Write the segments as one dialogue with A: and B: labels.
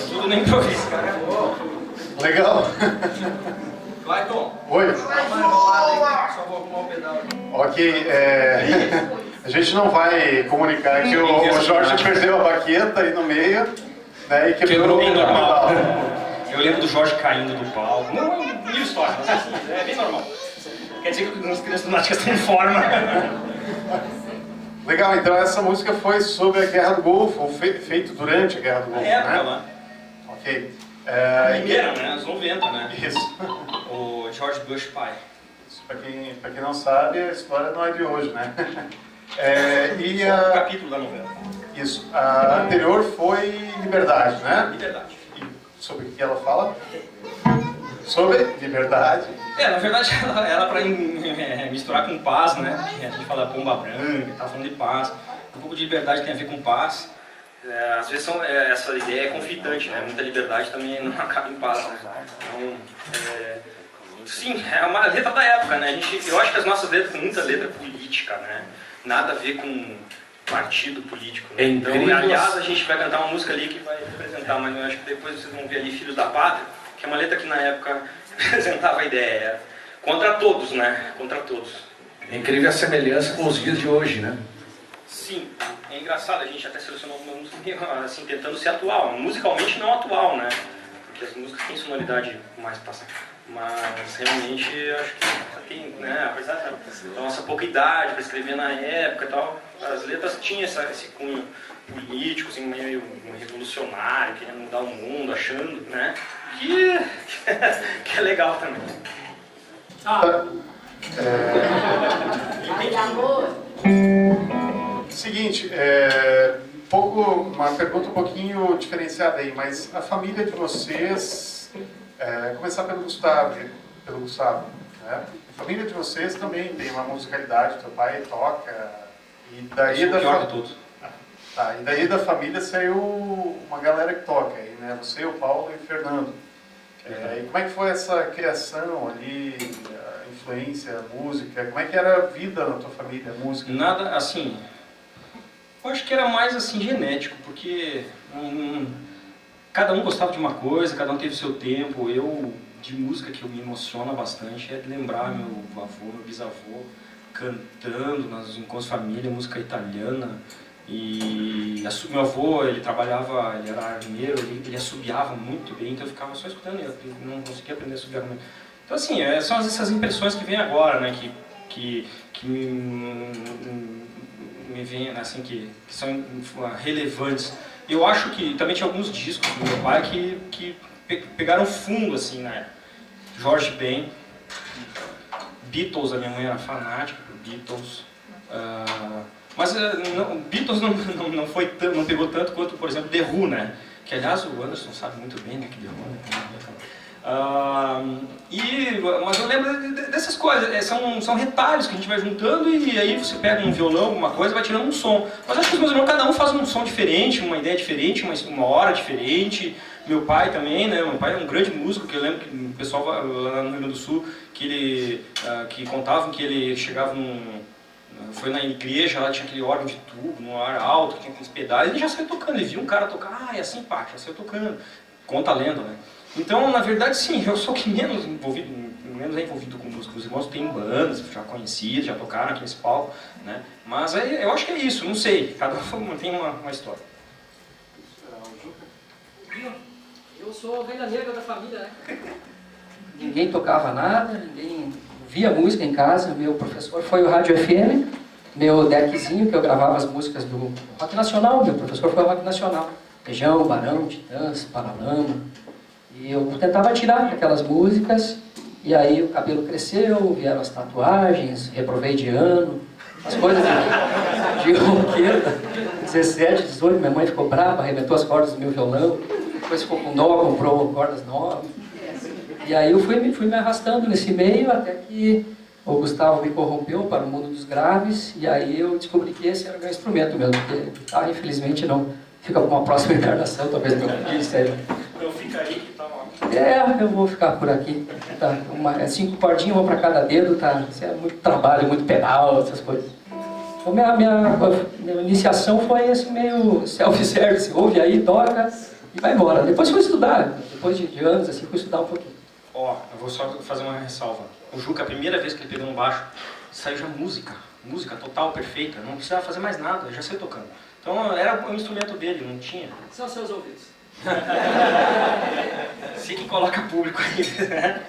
A: Tudo no improviso, cara.
B: Legal.
A: Clayton.
B: Oi.
A: Dá uma enrolada aí, só vou arrumar o pedal.
B: Ok, a gente não vai comunicar que o Jorge perdeu a baqueta aí no meio, né, e quebrou o
A: normal. Eu lembro do Jorge caindo do palco. Não, mil histórias, mas assim, é bem normal. Quer dizer que as crianças lunáticas estão em forma.
B: Legal, então essa música foi sobre a Guerra do Golfo, ou feito durante a Guerra do Golfo,
A: época,
B: né?
A: lá.
B: Ok.
A: Primeira, né? Anos 90, né?
B: Isso.
A: O George Bush pai.
B: Para quem não sabe, a história não é de hoje, né?
A: Um capítulo da novela.
B: Isso. A anterior foi Liberdade, né?
A: Liberdade.
B: E sobre o que ela fala? Sobre liberdade.
A: Na verdade, ela para misturar com paz, né? A gente fala pomba branca, tá falando de paz. Um pouco de liberdade tem a ver com paz. Às vezes essa ideia é conflitante, né? Muita liberdade também não acaba em paz, né? Então, sim, é uma letra da época, né? Eu acho que as nossas letras têm muita letra política, né? Nada a ver com partido político, né? Então, aliás, a gente vai cantar uma música ali que vai representar, mas eu acho que depois vocês vão ver ali Filhos da Pátria, que é uma letra que na época representava a ideia contra todos, né? Contra todos.
C: É incrível a semelhança com os dias de hoje, né?
A: Sim, é engraçado, a gente até selecionou uma música assim, tentando ser atual, musicalmente não atual, né? Porque as músicas têm sonoridade mais passada. Mas realmente acho que tem, né? Apesar da nossa pouca idade para escrever na época e tal, as letras tinham esse cunho político, assim, meio revolucionário, querendo mudar o mundo, achando, né? Que é legal também.
B: Seguinte, uma pergunta um pouquinho diferenciada aí, mas a família de vocês, começar pelo Gustavo, né? A família de vocês também tem uma musicalidade, teu pai toca, e daí e daí da família saiu uma galera que toca aí, né? Você, o Paulo e o Fernando. E como é que foi essa criação ali, a influência, a música? Como é que era a vida na tua família, a música?
A: Nada, assim, eu acho que era mais assim genético, porque cada um gostava de uma coisa, cada um teve o seu tempo. De música que me emociona bastante é de lembrar meu avô, meu bisavô cantando nas encontros de família, música italiana. E meu avô, ele era armeiro, ele assobiava muito bem, então eu ficava só escutando, eu não conseguia aprender a assobiar muito. Então assim, são essas impressões que vêm agora, né, que me vêm, assim, que são relevantes. Eu acho que também tinha alguns discos do meu pai que pegaram fundo, assim, né? Jorge Ben, Beatles, a minha mãe era fanática por Beatles. Mas Beatles não pegou tanto quanto, por exemplo, The Who, né? Que aliás o Anderson sabe muito bem, né, que The Who, né? Mas eu lembro dessas coisas, são retalhos que a gente vai juntando e aí você pega um violão, alguma coisa e vai tirando um som. Mas acho que os meus irmãos, cada um faz um som diferente, uma ideia diferente, uma hora diferente. Meu pai também, né? Meu pai é um grande músico, que eu lembro que o pessoal lá no Rio Grande do Sul, que contavam que ele chegava foi na igreja, lá tinha aquele órgão de tubo, no ar alto, que tinha aqueles pedais, ele já saiu tocando, ele viu um cara tocar, é assim, pá, já saiu tocando. Conta a lenda, né? Então, na verdade, sim, eu sou o que menos é envolvido com música. Os irmãos têm bandas, já conhecidos, já tocaram aqui nesse palco, né? Mas eu acho que é isso, não sei, cada um tem uma história.
D: Eu sou a ovelha negra da família, né? Ninguém tocava nada, ninguém via música em casa. Meu professor foi o Rádio FM, meu deckzinho, que eu gravava as músicas do Rock Nacional, meu professor foi o Rock Nacional. Feijão, Barão, Titãs, Paralama. E eu tentava tirar aquelas músicas, e aí o cabelo cresceu, vieram as tatuagens, reprovei de ano, as coisas de roqueiro. 17, 18, minha mãe ficou brava, arrebentou as cordas do meu violão, depois ficou com dó, comprou cordas novas. E aí eu fui me arrastando nesse meio até que o Gustavo me corrompeu para o mundo dos graves, e aí eu descobri que esse era o meu instrumento mesmo, porque guitarra, infelizmente, não fica com uma próxima encarnação, talvez meu filho seja.
A: Então fica aí que tá mal.
D: Eu vou ficar por aqui. Tá, 5 cordinhas, uma para cada dedo, tá? Isso é muito trabalho, muito pedal, essas coisas. Então minha iniciação foi assim, meio self-service, ouve aí, toca, e vai embora. Depois fui estudar, depois de anos assim, fui estudar um pouquinho.
A: Ó, eu vou só fazer uma ressalva. O Juca, a primeira vez que ele pegou no baixo, saiu já música total, perfeita, não precisava fazer mais nada, já saiu tocando. Então era o instrumento dele, não tinha.
D: São seus ouvidos.
A: Você que coloca público aí, né?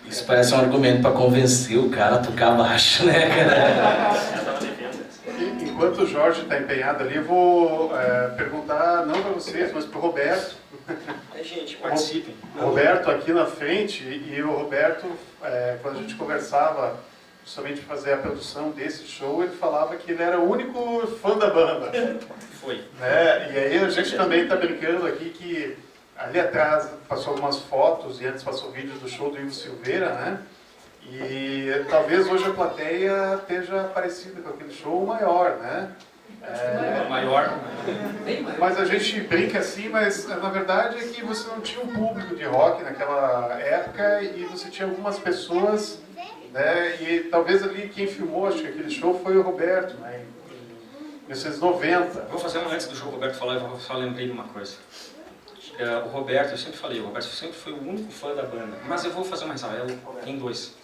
E: Isso parece um argumento para convencer o cara a tocar baixo, né, cara?
B: Enquanto o Jorge está empenhado ali, eu vou perguntar, não para vocês, mas para o Roberto.
A: Gente, participem.
B: O Roberto aqui na frente, e o Roberto, quando a gente conversava justamente para fazer a produção desse show, ele falava que ele era o único fã da banda.
A: Foi.
B: Né? E aí a gente também está brincando aqui que ali atrás passou algumas fotos e antes passou vídeos do show do Ivo Silveira, né? E talvez hoje a plateia esteja parecida com aquele show maior, né?
A: Maior.
B: Mas a gente brinca assim, mas na verdade é que você não tinha um público de rock naquela época e você tinha algumas pessoas, né? E talvez ali quem filmou, acho que aquele show foi o Roberto, né? Em 1990.
A: Vou fazer um antes do show, o Roberto falou, eu só lembrei de uma coisa. O Roberto, eu sempre falei, o Roberto sempre foi o único fã da banda, mas eu vou fazer uma ressalva, tem dois.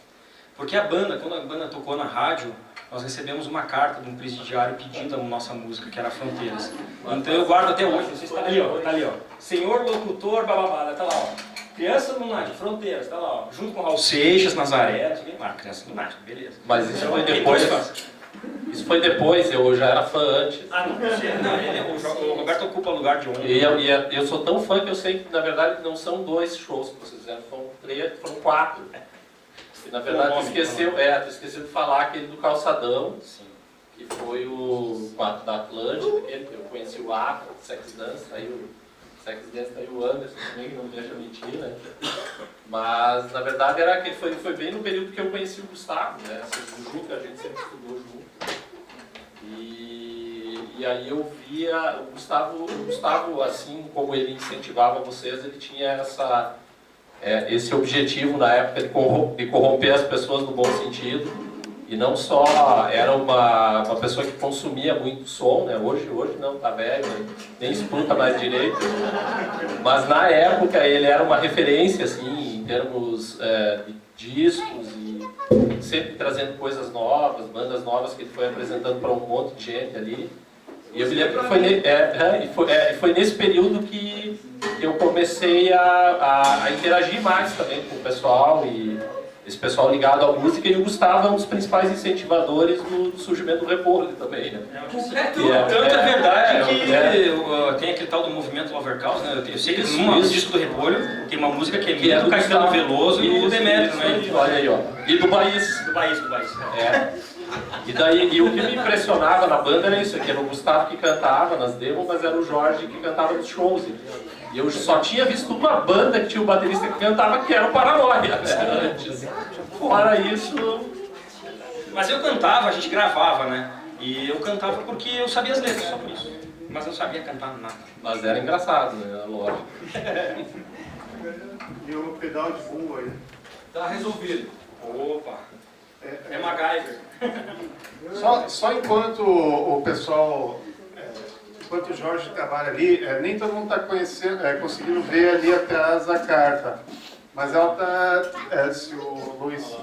A: Porque a banda, quando a banda tocou na rádio, nós recebemos uma carta de um presidiário pedindo a nossa música, que era Fronteiras. Então eu guardo até hoje, não sei se está ali, ó, tá ali, ó. Senhor locutor, bababada, tá lá, ó. Criança Lunática, Fronteiras, tá lá, ó. Junto com Raul Seixas, Nazaré, criança Lunática, beleza.
F: Mas isso
A: então,
F: foi depois. Isso foi depois, eu já era fã antes.
A: Ah, não, o Roberto ocupa o lugar de honra.
F: E eu sou tão fã que eu sei que, na verdade, não são 2 shows que vocês fizeram, foram 4. E, na verdade, tu esqueceu de falar aquele do Calçadão, que foi o 4 da Atlântida, aquele que eu conheci o Acre, o Sex Dance, aí o Anderson também, que não me deixa mentir, né? Mas, na verdade, era que foi bem no período que eu conheci o Gustavo, né? O Juca, a gente sempre estudou junto. E aí eu via o Gustavo, assim como ele incentivava vocês, ele tinha esse objetivo na época de corromper as pessoas no bom sentido. E não só era uma pessoa que consumia muito som, né? Hoje não, tá velho, nem escuta mais direito. Mas na época ele era uma referência, assim, em termos de discos e sempre trazendo coisas novas, bandas novas que ele foi apresentando para um monte de gente ali. E eu me lembro que foi nesse período que eu comecei a interagir mais também com o pessoal, e esse pessoal ligado à música, e o Gustavo é um dos principais incentivadores do surgimento do Repolho também, né?
A: Tanto é verdade que tem aquele tal do movimento Lovercause, né? Eu sei que no disco do Repolho tem uma música que é do Caetano Veloso e do Demétrio, né?
F: Olha aí, ó. E do Baís.
A: Do Baís.
F: E o que me impressionava na banda era isso, que era o Gustavo que cantava nas demos, mas era o Jorge que cantava nos shows. E eu só tinha visto uma banda que tinha um baterista que cantava, que era o Paranoia, né, antes. Fora isso...
A: Mas eu cantava, a gente gravava, né? E eu cantava porque eu sabia as letras, só por isso. Mas eu não sabia cantar nada.
F: Mas era engraçado, né? Lógico.
B: E o pedal de fundo aí?
F: Tá resolvido.
A: Opa! É MacGyver.
B: Só enquanto o pessoal, enquanto o Jorge trabalha ali, nem todo mundo está conseguindo ver ali atrás a carta. Mas ela está, se o Luiz,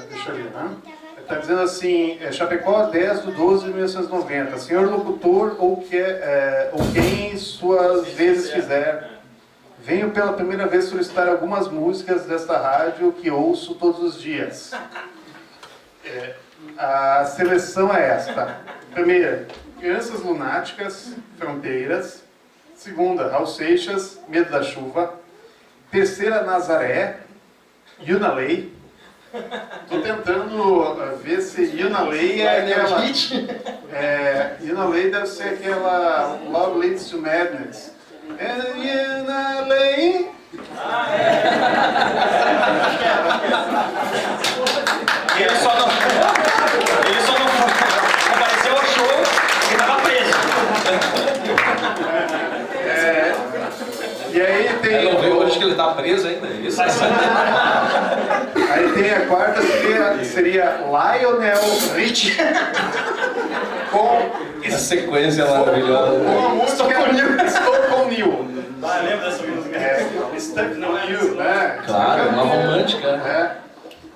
B: deixa ali, né? Está dizendo assim, Chapecó, 10/12/1990, senhor locutor ou quem suas vezes quiser, venho pela primeira vez solicitar algumas músicas desta rádio que ouço todos os dias. A seleção é esta. Primeira, Crianças Lunáticas, Fronteiras. Segunda, Raul Seixas, Medo da Chuva. Terceira, Nazaré, Yunalei. Estou tentando ver se Yunalei é aquela... Yunalei deve ser aquela Love Leads to Madness. And Yunalei...
A: Ele só não apareceu ao show porque estava preso.
B: E aí tem...
E: Eu não vi hoje que ele tá preso ainda, é isso?
B: Aí tem a quarta, seria Lionel Richie com
E: a sequência maravilhosa.
B: a música Estou com Neil.
A: Ah, lembra música.
B: Stuck no You, né?
E: Claro, uma romântica.
B: Né?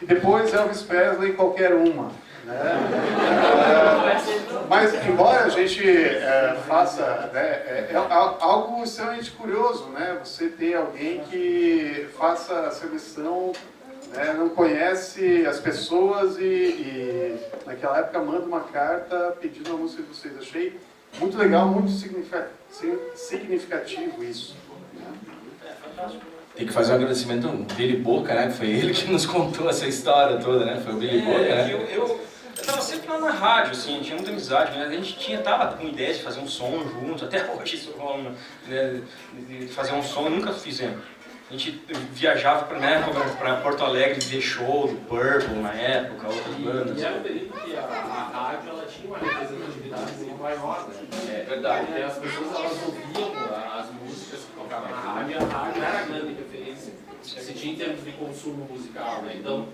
B: E depois Elvis Presley, qualquer uma. Né? Mas embora a gente faça, né, é algo extremamente curioso, né? Você ter alguém que faça a seleção, né, não conhece as pessoas e naquela época manda uma carta pedindo a música de vocês. Achei muito legal, muito significativo isso.
E: Tem que fazer um agradecimento ao Billy Boca, né? Que foi ele que nos contou essa história toda, né? Foi o Billy Boca, né?
A: Eu tava sempre lá na rádio, assim, tinha muita amizade, né? A gente tava com ideia de fazer um som juntos, até hoje isso rola, né? De fazer um som, nunca fizemos. A gente viajava para Porto Alegre ver show do Purple na época, outras bandas.
F: E era um período que a rádio ela tinha uma representatividade muito maior, né? É verdade. Porque as pessoas elas ouviam as músicas que tocavam na rádio, e a rádio era a grande referência que se tinha em termos de consumo musical, né? Então,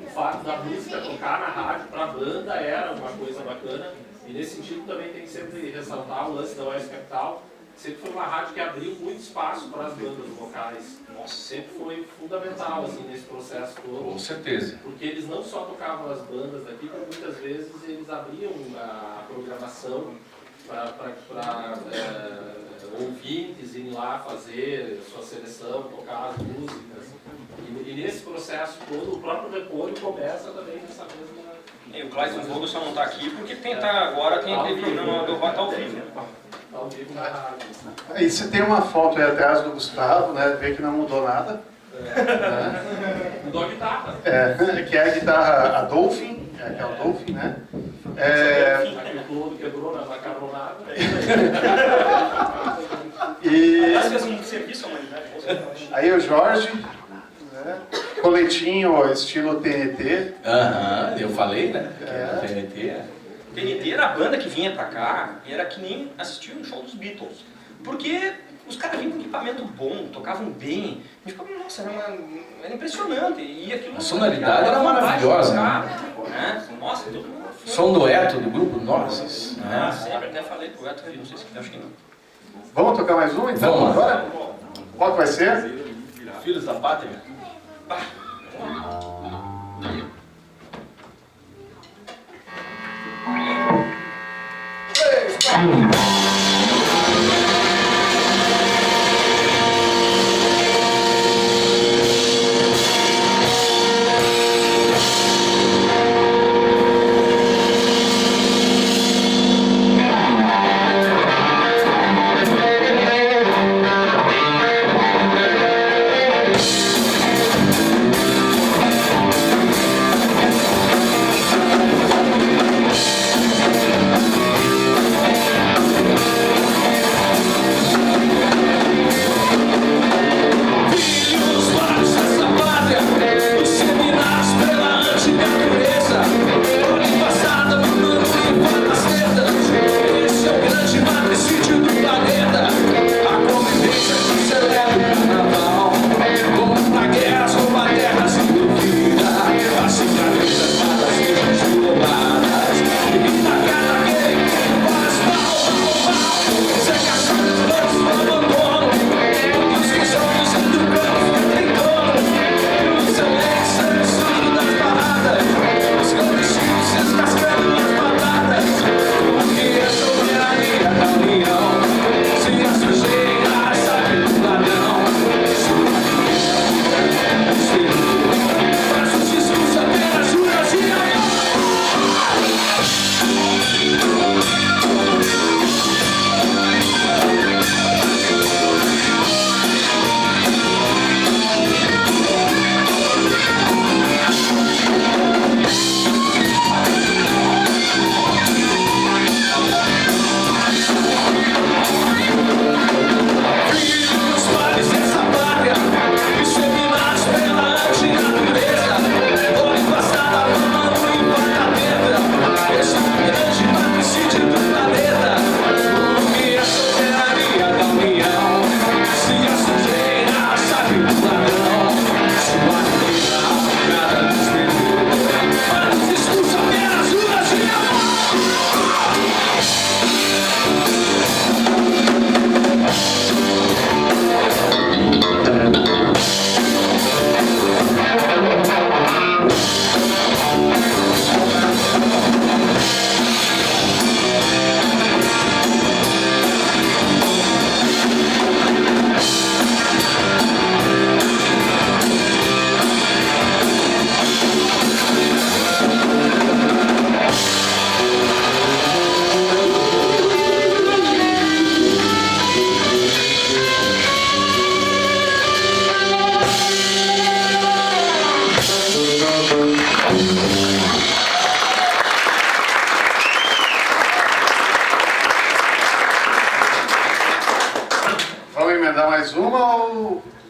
F: o fato da música tocar na rádio para a banda era uma coisa bacana, e nesse sentido também tem que sempre ressaltar o lance da Oeste Capital. Sempre foi uma rádio que abriu muito espaço para as bandas vocais. Nossa, sempre foi fundamental assim, nesse processo todo.
E: Com certeza.
F: Porque eles não só tocavam as bandas daqui, como muitas vezes eles abriam a programação para ouvintes irem lá fazer sua seleção, tocar as músicas. E nesse processo todo, o próprio Repolho começa também nessa mesma...
A: E o Clayton Vogel só não está aqui porque agora tem aquele programa do Rock ao vivo.
F: Ao vivo na rádio.
B: Aí você tem uma foto aí atrás do Gustavo, né? Vê que não mudou nada.
F: Mudou a guitarra.
B: Que é a guitarra, a Dolphin, aquela Dolphin, né?
F: Aquele todo quebrou na macaronada.
A: Aliás, fez um serviço à humanidade.
B: Aí o Jorge, né? Coletinho estilo TNT.
E: Aham, eu falei, né? Que era TNT.
A: TNT era a banda que vinha pra cá e era que nem assistir um show dos Beatles. Porque os caras vinham com equipamento bom, tocavam bem. A gente ficava, nossa, era impressionante. E aquilo,
E: A sonoridade era maravilhosa,
A: né? Nossa, todo mundo...
E: Som dueto do grupo Nossos.
A: Ah,
E: Né?
A: sempre, até falei pro Eto, não sei se acho que não.
B: Vamos tocar mais um então?
E: Vamos.
B: Agora? Qual que vai ser?
E: Filhos da Pátria.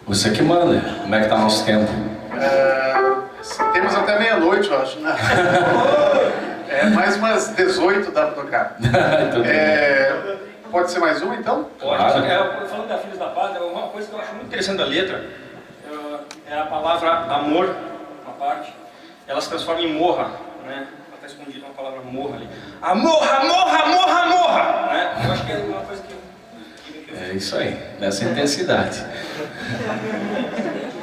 C: Você que manda. Como é que tá o nosso tempo?
B: Temos até meia-noite, eu acho, né? Mais umas 18 dá pra tocar. Pode ser mais uma, então?
A: Pode.
C: Claro.
A: Falando da Filhos da Paz, uma coisa que eu acho muito interessante da letra é a palavra amor, uma parte. Ela se transforma em morra, né? Ela está escondida uma palavra morra ali. Amorra, morra, morra, morra! Né? Eu acho que é uma coisa que
C: É isso aí, nessa intensidade.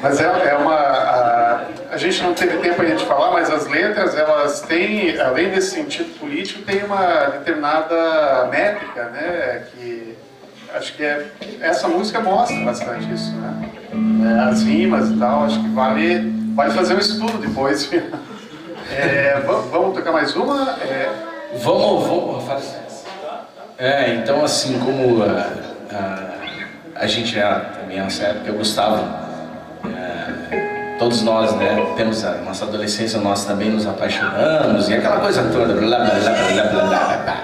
B: Mas a gente não teve tempo ainda de falar, mas as letras, elas têm, além desse sentido político, tem uma determinada métrica, né? Que acho que essa música mostra bastante isso, né? As rimas e tal, acho que vale fazer um estudo depois. Vamos tocar mais uma?
C: Vamos fazer. Então assim, como a gente também nessa época, o Gustavo, todos nós, né, temos a nossa adolescência, nós também nos apaixonamos, e aquela coisa toda, blá, blá, blá, blá, blá, blá, blá,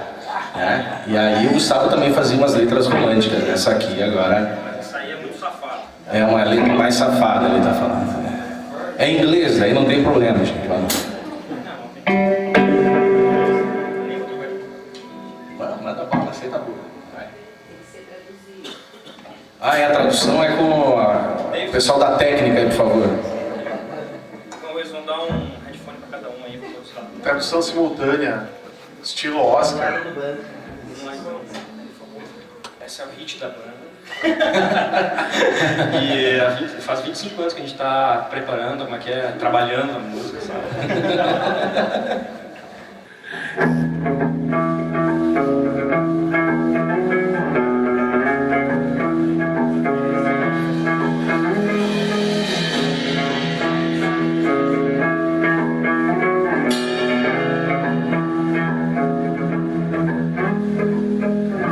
C: né? E aí o Gustavo também fazia umas letras românticas, essa aqui agora.
A: essa aí é muito safada.
C: É uma letra mais safada, ele tá falando. É em inglês, aí não tem problema, gente. Manda bala, aceita boa. A tradução é com o pessoal da técnica aí, por favor.
A: Então eles vão dar um headphone para cada um aí, para todos lá.
B: Tradução simultânea, estilo Oscar.
A: Esse é o hit da banda. E faz 25 anos que a gente está preparando, como é que é, trabalhando a música, sabe?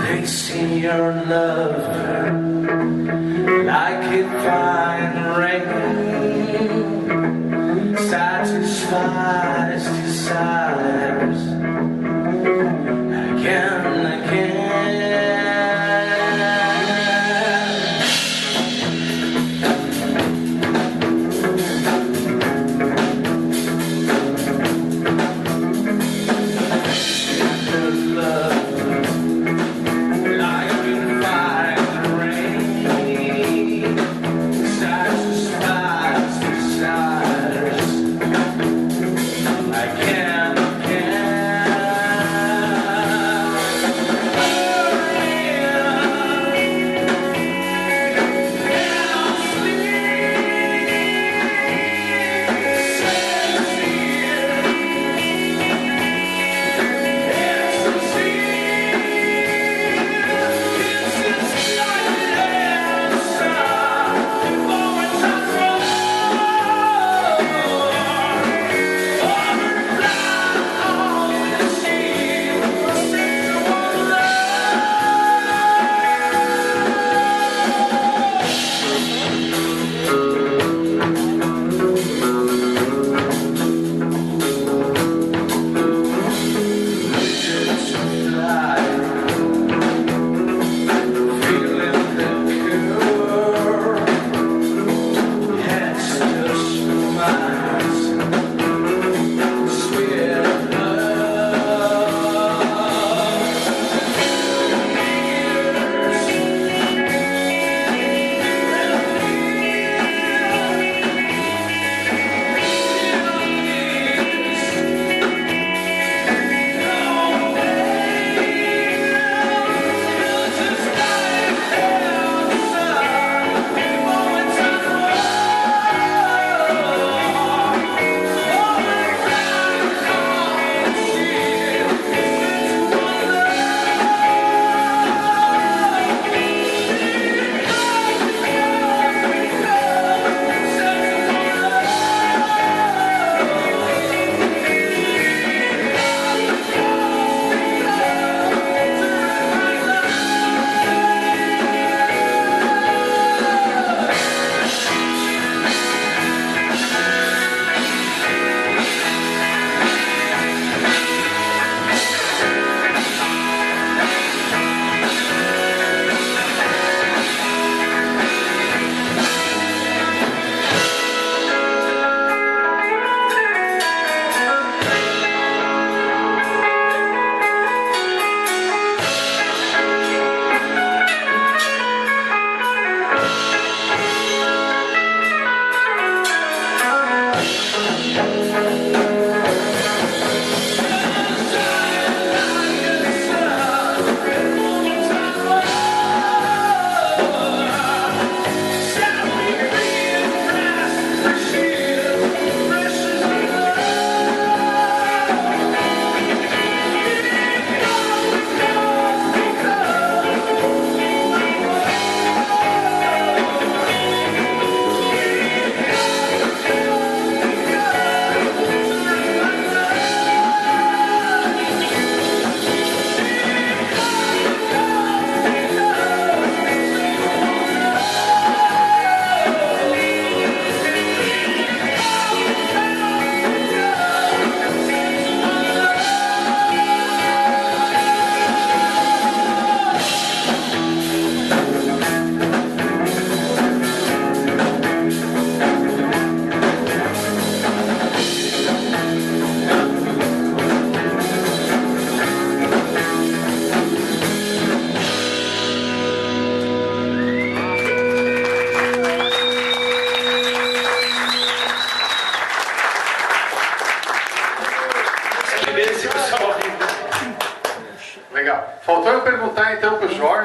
E: They see your love like a fine rain, satisfies desires again and again. Again.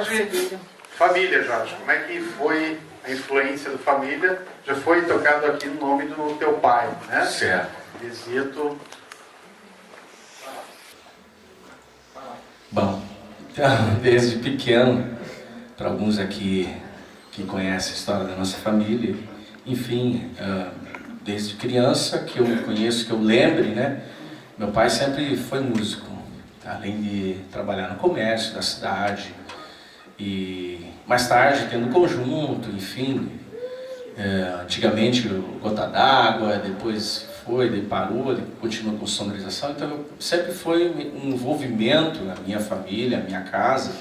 B: Jorge, família, Jorge. Como é que foi a influência da família? Já foi tocado aqui no nome do teu pai, né?
C: Certo.
B: Visito.
C: Bom, então, desde pequeno, para alguns aqui que conhecem a história da nossa família, enfim, desde criança que eu conheço, que eu lembre, né? Meu pai sempre foi músico, além de trabalhar no comércio da cidade e mais tarde tendo conjunto, enfim, antigamente o Gota d'Água, depois daí parou, ele continuou com sonorização, então sempre foi um envolvimento na minha família, na minha casa,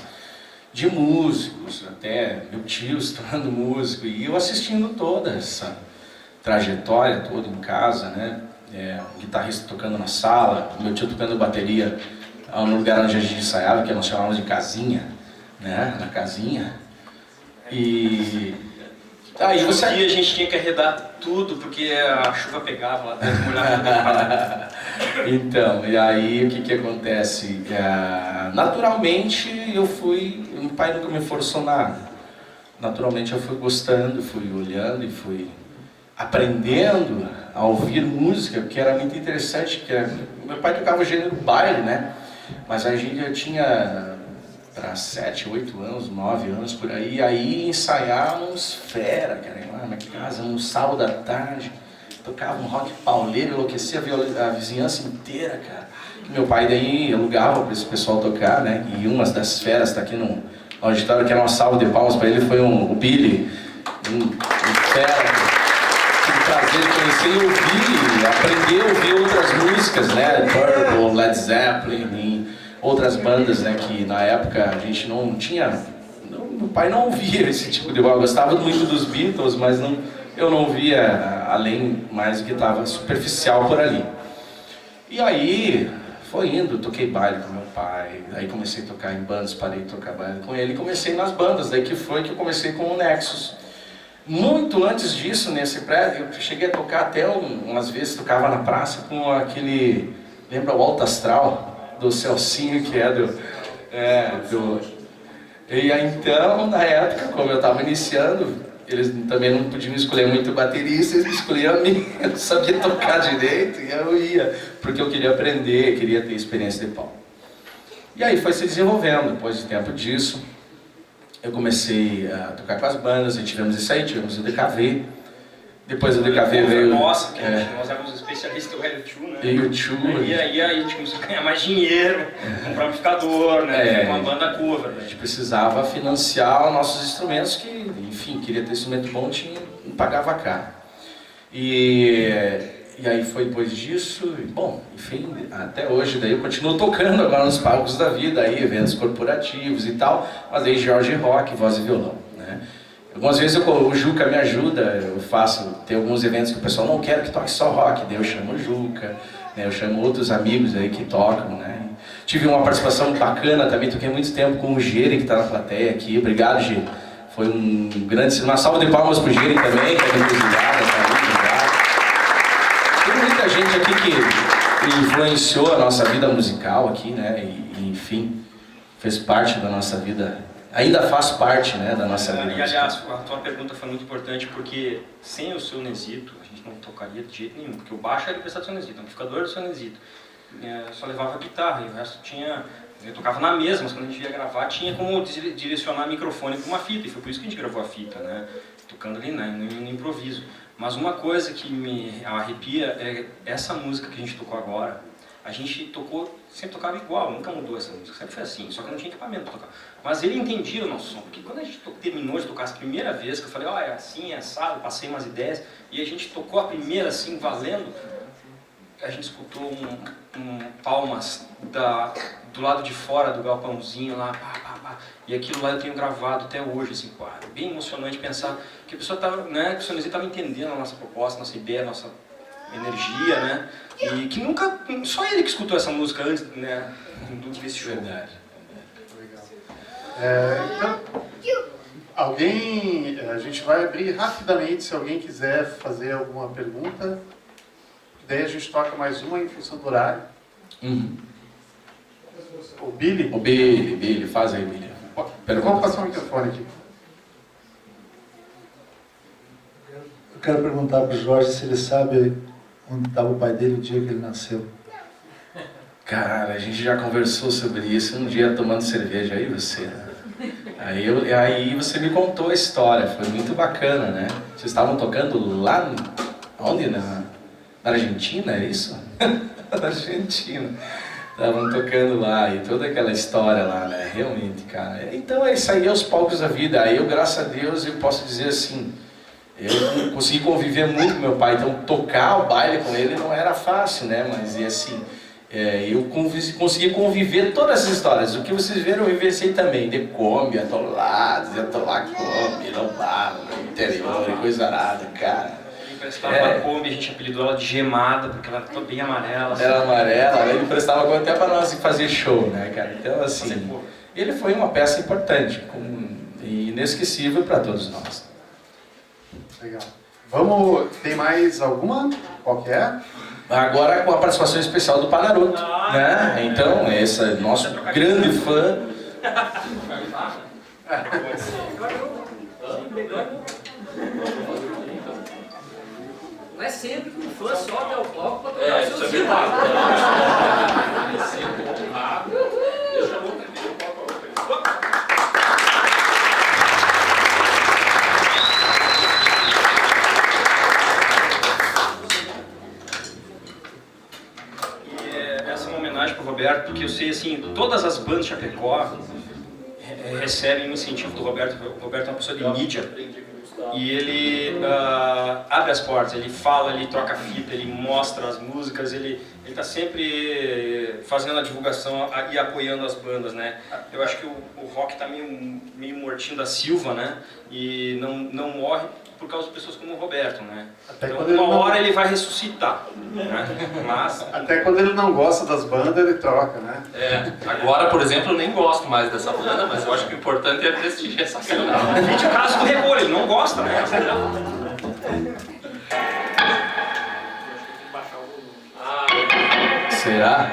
C: de músicos, até meu tio se tornando músico, e eu assistindo toda essa trajetória toda em casa, né? Um guitarrista tocando na sala, meu tio tocando bateria no lugar onde a gente ensaiava, que nós chamávamos de casinha, né? Na casinha. E aí
A: você... Um dia a gente tinha que arredar tudo, porque a chuva pegava lá dentro, molhava.
C: Então, e aí o que acontece? Naturalmente meu pai nunca me forçou nada. Naturalmente eu fui gostando, fui olhando e fui aprendendo a ouvir música, que era muito interessante, meu pai tocava o gênero baile, né? Mas a gente já tinha para 7, 8 anos, 9 anos por aí, aí ensaiávamos fera, cara, lá na casa, um sábado à tarde, tocava um rock pauleiro, enlouquecia a vizinhança inteira, cara. Meu pai daí alugava para esse pessoal tocar, né? E uma das feras está aqui no auditório, que era uma salva de palmas para ele, foi o Billy, um fera. Tive o prazer de conhecer e ouvir, aprender a ouvir outras músicas, né? Purple, Led Zeppelin, e outras bandas, né? Que na época a gente não tinha... meu pai não ouvia esse tipo de voz. Eu gostava muito dos Beatles, mas eu não via além mais do que estava superficial por ali. E aí foi indo, toquei baile com meu pai, aí comecei a tocar em bandas, parei de tocar baile com ele e comecei nas bandas, daí que foi que eu comecei com o Nexus. Muito antes disso, nesse prédio, eu cheguei a tocar até umas vezes, tocava na praça com aquele, lembra o Alto Astral, do Celcinho, que E aí, então, na época, como eu estava iniciando, eles também não podiam escolher muito baterista, eles escolhiam a mim, eu não sabia tocar direito, e eu ia, porque eu queria aprender, queria ter experiência de palco. E aí foi se desenvolvendo, depois de tempo disso, eu comecei a tocar com as bandas, e tivemos isso aí, tivemos o DKV. Depois do DKV veio...
A: Nossa, nós éramos especialistas do U2, né?
C: E U2.
A: E aí a gente começou a ganhar mais dinheiro, comprar amplificador, né? Uma banda cover.
C: A gente precisava financiar nossos instrumentos, que, enfim, queria ter instrumento bom, não pagava caro. E aí foi depois disso, bom, enfim, até hoje daí eu continuo tocando agora nos palcos da vida, aí, eventos corporativos e tal, mas aí Jorge Rock, voz e violão, né? Algumas vezes o Juca me ajuda, tem alguns eventos que o pessoal não quer que toque só rock, daí eu chamo o Juca, né? Eu chamo outros amigos aí que tocam, né? Tive uma participação bacana também, toquei muito tempo com o Gere, que está na plateia aqui, obrigado, Gere. Foi uma salva de palmas pro Gere também, que é muito obrigado. Tem muita gente aqui que influenciou a nossa vida musical aqui, né? E enfim, fez parte da nossa vida. Ainda faz parte, né, da nossa vida.
A: E aliás, a tua pergunta foi muito importante, porque sem o seu Nesito, a gente não tocaria de jeito nenhum, porque o baixo era emprestado do seu Nesito, o amplificador do seu Nesito. Só levava a guitarra, e o resto eu tocava na mesa, mas quando a gente ia gravar tinha como direcionar o microfone para uma fita, e foi por isso que a gente gravou a fita, né, tocando ali no improviso. Mas uma coisa que me arrepia é essa música que a gente tocou agora. A gente sempre tocava igual, nunca mudou essa música, sempre foi assim, só que não tinha equipamento para tocar. Mas ele entendia o nosso som, porque quando a gente terminou de tocar essa primeira vez, que eu falei, é assim, é assado, passei umas ideias, e a gente tocou a primeira assim, valendo, a gente escutou palmas do lado de fora do galpãozinho lá, e aquilo lá eu tenho gravado até hoje, assim, bem emocionante pensar que a pessoa estava, né, que o Sonesi estava entendendo a nossa proposta, nossa ideia, nossa energia, né? E que nunca, só ele que escutou essa música antes, né? Desse show.
C: Verdade.
B: Então, a gente vai abrir rapidamente se alguém quiser fazer alguma pergunta. Daí a gente toca mais uma em função do horário.
C: Uhum.
B: O Billy?
C: O Billy, faz aí, Billy.
B: Vamos passar o microfone aqui.
G: Eu quero perguntar para o Jorge se ele sabe onde estava o pai dele o dia que ele nasceu.
C: Cara, a gente já conversou sobre isso um dia tomando cerveja, aí você. Aí você me contou a história, foi muito bacana, né? Vocês estavam tocando lá, onde? Na Argentina, é isso? Na Argentina. Estavam tocando lá e toda aquela história lá, né? Realmente, cara. Então é isso aí, é os palcos da vida. Aí eu, graças a Deus, eu posso dizer assim, eu consegui conviver muito com meu pai, então tocar o baile com ele não era fácil, né? Mas e assim, eu consegui conviver todas as histórias. O que vocês viram, eu vivenciei também. De Kombi, atolados, atolar Kombi, lombado, no interior, coisa arada, cara.
A: Ele emprestava a Kombi, a gente apelidou ela de gemada, porque ela era bem amarela.
C: Era amarela, ele emprestava Kombi até para nós fazer show, né, cara? Então, assim, ele foi uma peça importante e inesquecível para todos nós.
B: Legal. Vamos, tem mais alguma? Qual que é?
C: Agora com a participação especial do Panaruto, né? Então, esse é nosso grande fã.
D: Não é sempre que um fã sobe ao palco para tocar o
F: Isso
D: seu
F: é
D: sino.
F: verdade. Me sinto honrado. Eu já vou aprender um pouco a outra.
A: Essa é uma homenagem para o Roberto, porque eu sei assim, todas as bandas de Chapecó recebem um incentivo do Roberto. O Roberto é uma pessoa de mídia e ele abre as portas, ele fala, ele troca fita, ele mostra as músicas, ele está sempre fazendo a divulgação e apoiando as bandas, né? Eu acho que o rock está meio mortinho da Silva, né? E não morre por causa de pessoas como o Roberto, né?
B: Até
A: Então,
B: quando ele
A: uma
B: não-
A: hora ele vai ressuscitar, né? Mas
B: Até quando ele não gosta das bandas, ele troca, né?
F: Agora, por exemplo, eu nem gosto mais dessa banda, mas eu acho que o importante é prestigiar essa canal.
A: vídeo caso do Rebolho, ele não gosta, né?
C: Será?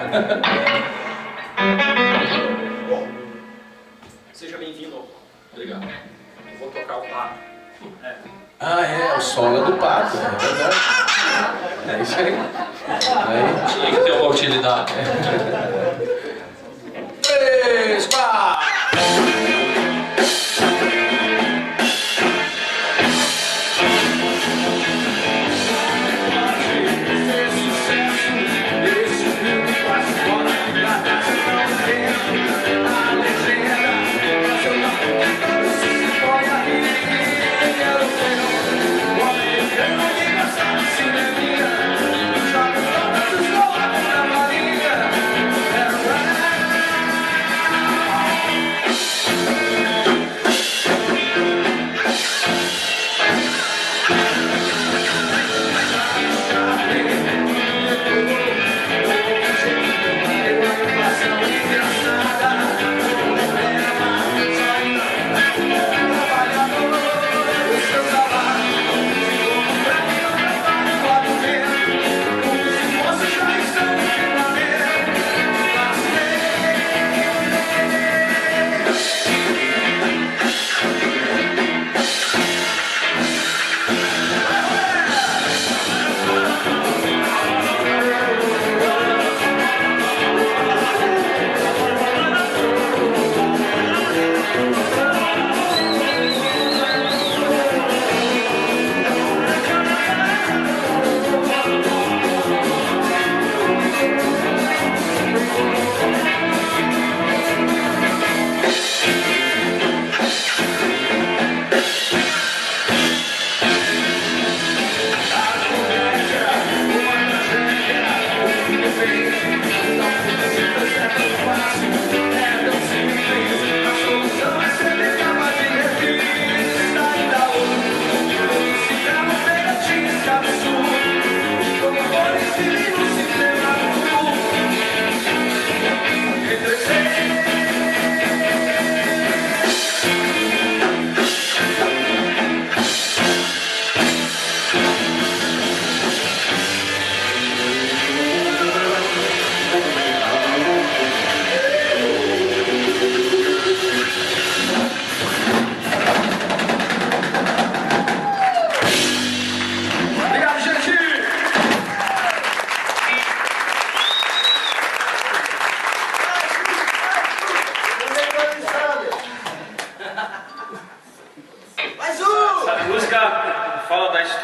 A: Seja bem-vindo.
F: Obrigado. Vou tocar o pato.
C: Ah, é, o solo é do Pato, é verdade. É isso aí.
F: Tinha que ter uma utilidade.
C: 3, 4.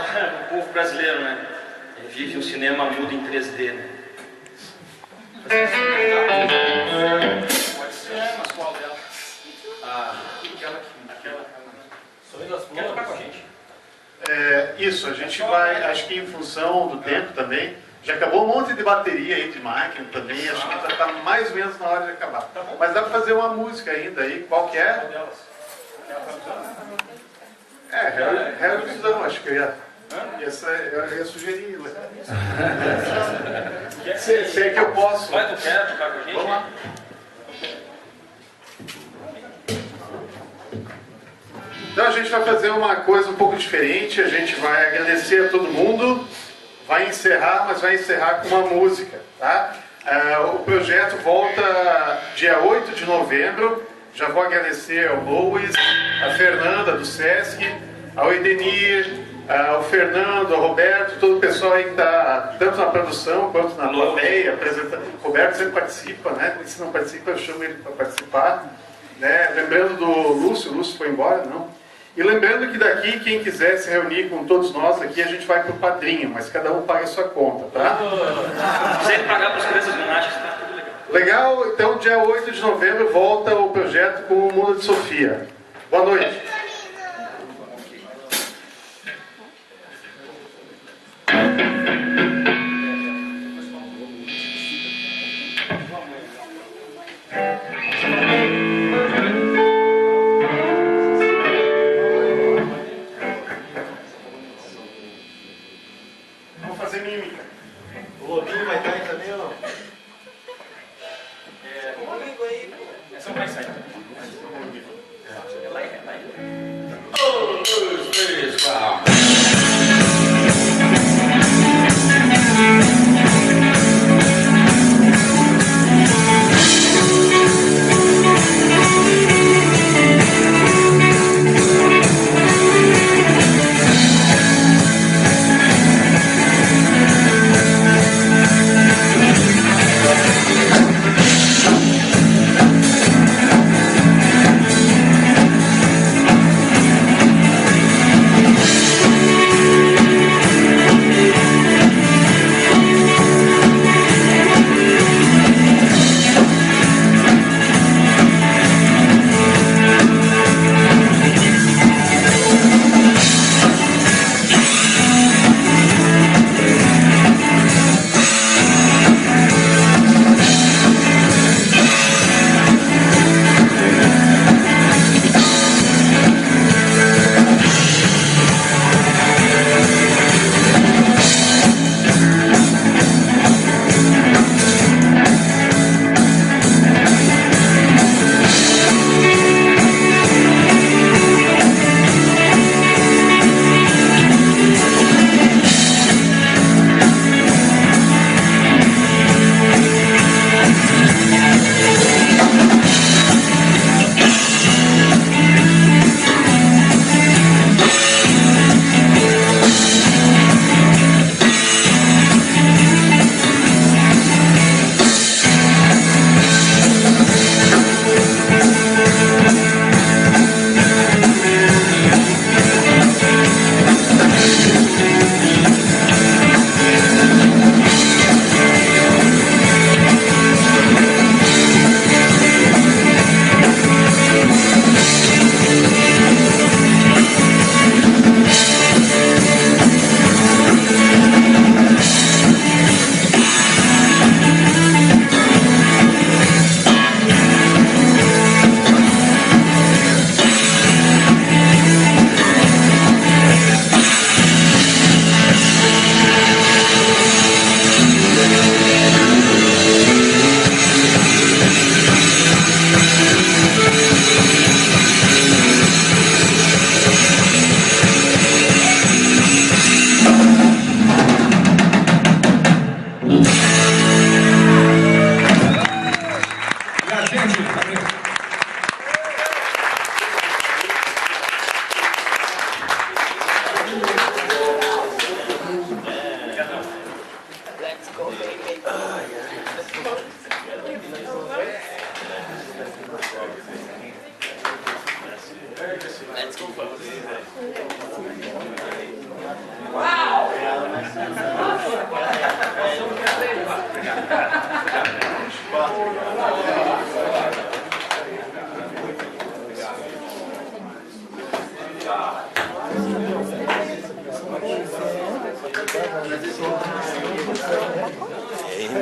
A: história do povo brasileiro, né? Ele vive um cinema mudo em 3D, né? Pode ser, mas qual dela? Aquela. Quer tocar com a gente?
B: Isso, a gente vai, acho que em função do tempo também, já acabou um monte de bateria aí de máquina também, acho que já está mais ou menos na hora de acabar. Mas dá para fazer uma música ainda aí, qual que é? Revolução, acho que eu ia sugerir. Se é que eu posso.
A: Vai, tu quer tocar com a gente?
B: Vamos lá. Então a gente vai fazer uma coisa um pouco diferente, a gente vai agradecer a todo mundo, vai encerrar, mas vai encerrar com uma música, tá? O projeto volta dia 8 de novembro, já vou agradecer ao Lois, a Fernanda do Sesc, ao Edenir, ao Fernando, ao Roberto, todo o pessoal aí que está tanto na produção quanto na plateia, apresentando. O Roberto sempre participa, né? E se não participa, eu chamo ele para participar. Né? Lembrando do Lúcio, o Lúcio foi embora, não? E lembrando que daqui, quem quiser se reunir com todos nós aqui, a gente vai para o padrinho, mas cada um paga a sua conta, tá?
A: Sempre pagar para as crianças ginásticas, tá tudo legal.
B: Legal, então dia 8 de novembro volta o projeto com o Mundo de Sofia. Boa noite. Vamos fazer mímica. O Lobinho vai estar aí também ou não?
A: Essa vai sair.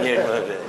H: Minha irmã, velho.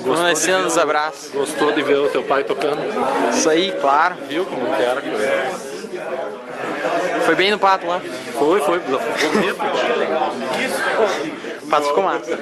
I: Vamos descendo nos abraços.
F: Gostou de ver o teu pai tocando?
I: Isso aí, claro.
F: Viu como que era?
I: Foi bem no pato lá.
F: Foi bonito.
I: O pato ficou massa.